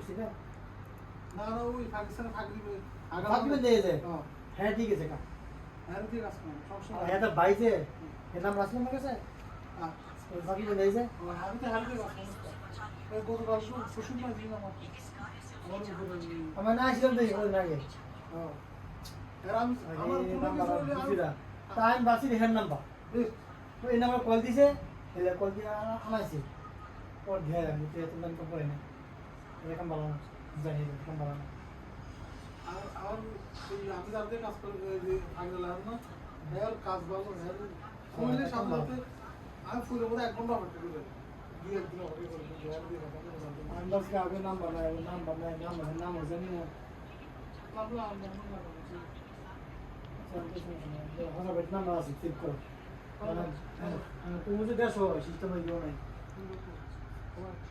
আসছি না না না ওই পাকিস্তানে ফাঁকি ফাঁকি দিয়ে যায় হ্যাঁ ঠিক আছে কা হ্যাঁ ঠিক আছে সমস্যা হ্যাঁ তো বাইজে এর নাম রাসলাম গেছে হ্যাঁ ওই ফাঁকি দিয়ে যায় আমি তো হারতে পারছি এই গতকাল শ্বশুর মা দিন আমার আমার না আসলাম তো ওই আগে হ্যাঁ এর আমি আমার কোনো কিছু তাই আমি বাসি হের নাম্বার তো এই নাম্বার কল দিছে এলে কল দিয়ে আনাইছি ওর ঘের আমি তো এত দাম তো পড়ে না এরকম ভালো না জানি এরকম ভালো না আর এই আমি যাতে কাজ করে যে আগে লাগলাম না এর কাজ ভালো এর ফুলে সামনে আমি ফুলে মধ্যে 1 ঘন্টা অপেক্ষা করে দিয়ে একদিন অপেক্ষা করে জবাব দিয়ে কথা আমি বাসকে আগে নাম্বার নাম জানি না তারপরে আমি হঠাৎ নাম্বার আছে চেক করো তুমি যে দেখো সিস্টেমে গিয়েও নাই না